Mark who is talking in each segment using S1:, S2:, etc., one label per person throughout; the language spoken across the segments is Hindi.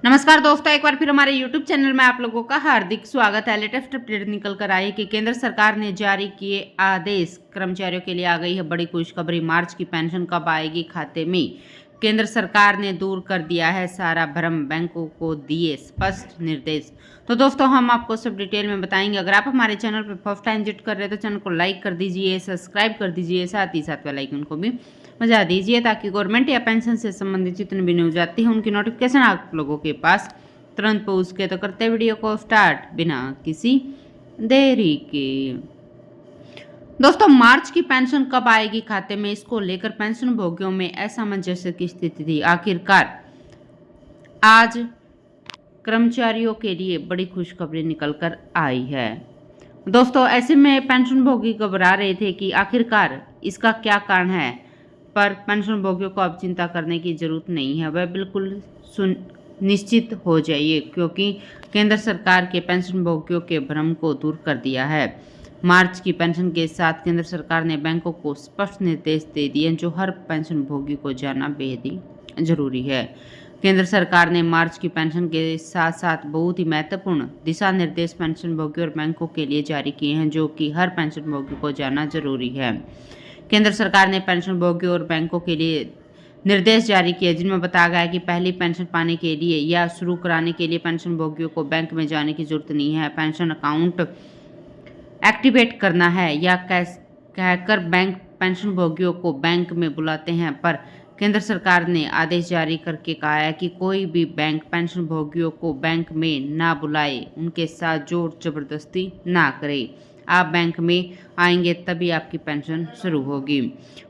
S1: नमस्कार दोस्तों, एक बार फिर हमारे YouTube चैनल में आप लोगों का हार्दिक स्वागत है। लेटेस्ट अपडेट निकल कर आई कि केंद्र सरकार ने जारी किए आदेश, कर्मचारियों के लिए आ गई है बड़ी खुशखबरी। मार्च की पेंशन कब आएगी खाते में, केंद्र सरकार ने दूर कर दिया है सारा भ्रम, बैंकों को दिए स्पष्ट निर्देश। तो दोस्तों हम आपको सब डिटेल में बताएंगे। अगर आप हमारे चैनल पर फर्स्ट टाइम विजिट कर रहे हैं तो चैनल को लाइक कर दीजिए, सब्सक्राइब कर दीजिए, साथ ही साथ बेल आइकन को भी बजा दीजिए ताकि गवर्नमेंट या पेंशन से संबंधित जितनी भी न्यूज आती है उनकी नोटिफिकेशन आप लोगों के पास तुरंत पहुंच के। तो करते वीडियो को स्टार्ट बिना किसी देरी के। दोस्तों मार्च की पेंशन कब आएगी खाते में, इसको लेकर पेंशन भोगियों में असामंजस्य की स्थिति थी। आखिरकार आज कर्मचारियों के लिए बड़ी खुशखबरी निकल कर आई है। दोस्तों ऐसे में पेंशन भोगी घबरा रहे थे कि आखिरकार इसका क्या कारण है, पर पेंशन भोगियों को अब चिंता करने की जरूरत नहीं है। वह बिल्कुल निश्चित हो जाइए क्योंकि केंद्र सरकार के पेंशन भोगियों के भ्रम को दूर कर दिया है। मार्च की पेंशन के साथ केंद्र सरकार ने बैंकों को स्पष्ट निर्देश दे दिए जो हर पेंशन भोगी को जानना बेहद ही जरूरी है। केंद्र सरकार ने मार्च की पेंशन के साथ साथ बहुत ही महत्वपूर्ण दिशा निर्देश पेंशन भोगियों और बैंकों के लिए जारी किए हैं जो कि हर पेंशन भोगी को जानना जरूरी है। केंद्र सरकार ने पेंशन भोगियों और बैंकों के लिए निर्देश जारी किए जिनमें बताया गया है कि पहली पेंशन पाने के लिए या शुरू कराने के लिए पेंशन भोगियों को बैंक में जाने की जरूरत नहीं है। पेंशन अकाउंट एक्टिवेट करना है या कहकर बैंक पेंशन भोगियों को बैंक में बुलाते हैं, पर केंद्र सरकार ने आदेश जारी करके कहा है कि कोई भी बैंक पेंशन भोगियों को बैंक में ना बुलाए, उनके साथ जोर जबरदस्ती ना करे। आप बैंक में आएंगे तभी आपकी पेंशन शुरू होगी।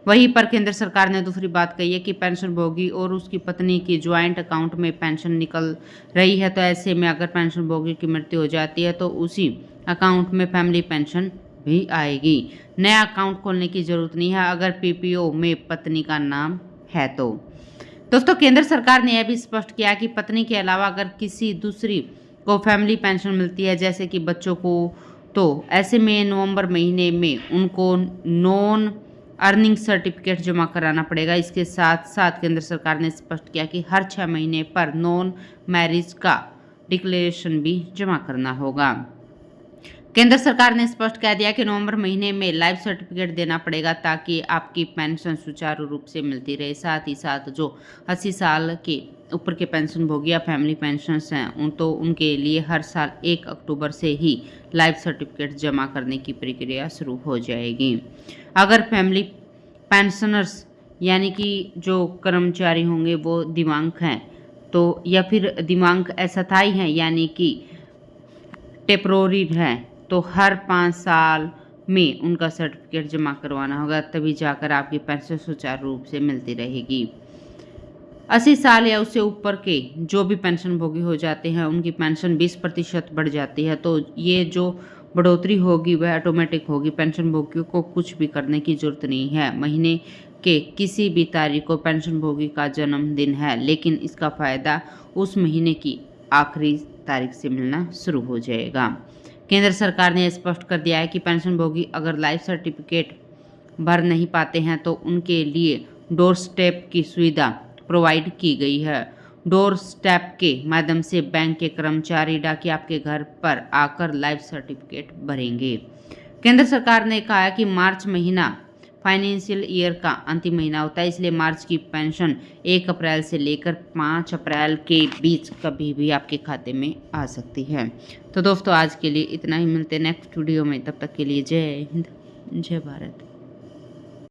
S1: वहीं पर केंद्र सरकार ने दूसरी बात कही है कि पेंशन भोगी और उसकी पत्नी की ज्वाइंट अकाउंट में पेंशन निकल रही है, तो ऐसे में अगर पेंशन भोगी की मृत्यु हो जाती है तो उसी अकाउंट में फैमिली पेंशन भी आएगी। नया अकाउंट खोलने की जरूरत नहीं है अगर पीपीओ में पत्नी का नाम है तो। दोस्तों केंद्र सरकार ने यह भी स्पष्ट किया कि पत्नी के अलावा अगर किसी दूसरी को फैमिली पेंशन मिलती है जैसे कि बच्चों को, तो ऐसे में नवंबर महीने में उनको नॉन अर्निंग सर्टिफिकेट जमा कराना पड़ेगा। इसके साथ साथ केंद्र सरकार ने स्पष्ट किया कि हर 6 महीने पर नॉन मैरिज का डिक्लेरेशन भी जमा करना होगा। केंद्र सरकार ने स्पष्ट कह दिया कि नवंबर महीने में लाइफ सर्टिफिकेट देना पड़ेगा ताकि आपकी पेंशन सुचारू रूप से मिलती रहे। साथ ही साथ जो 80 साल के ऊपर के पेंशन भोगी या फैमिली पेंशन हैं तो उनके लिए हर साल 1 अक्टूबर से ही लाइफ सर्टिफिकेट जमा करने की प्रक्रिया शुरू हो जाएगी। अगर फैमिली पेंशनर्स यानी कि जो कर्मचारी होंगे वो दिव्यांग हैं तो, या फिर दिव्यांग अस्थायी हैं यानी कि टेम्पोररी हैं, तो हर 5 साल में उनका सर्टिफिकेट जमा करवाना होगा, तभी जाकर आपकी पेंशन सुचारू रूप से मिलती रहेगी। 80 साल या उससे ऊपर के जो भी पेंशन भोगी हो जाते हैं उनकी पेंशन 20% बढ़ जाती है, तो ये जो बढ़ोतरी होगी वह ऑटोमेटिक होगी। पेंशन भोगियों को कुछ भी करने की जरूरत नहीं है। महीने के किसी भी तारीख को पेंशन भोगी का जन्मदिन है, लेकिन इसका फायदा उस महीने की आखिरी तारीख से मिलना शुरू हो जाएगा। केंद्र सरकार ने स्पष्ट कर दिया है कि पेंशन भोगी अगर लाइफ सर्टिफिकेट भर नहीं पाते हैं तो उनके लिए डोर स्टेप की सुविधा प्रोवाइड की गई है। डोर स्टेप के माध्यम से बैंक के कर्मचारी डाकिया आपके घर पर आकर लाइफ सर्टिफिकेट भरेंगे। केंद्र सरकार ने कहा है कि मार्च महीना फाइनेंशियल ईयर का अंतिम महीना होता है, इसलिए मार्च की पेंशन 1 अप्रैल से लेकर 5 अप्रैल के बीच कभी भी आपके खाते में आ सकती है। तो दोस्तों आज के लिए इतना ही, मिलते हैं नेक्स्ट वीडियो में, तब तक के लिए जय हिंद जय भारत।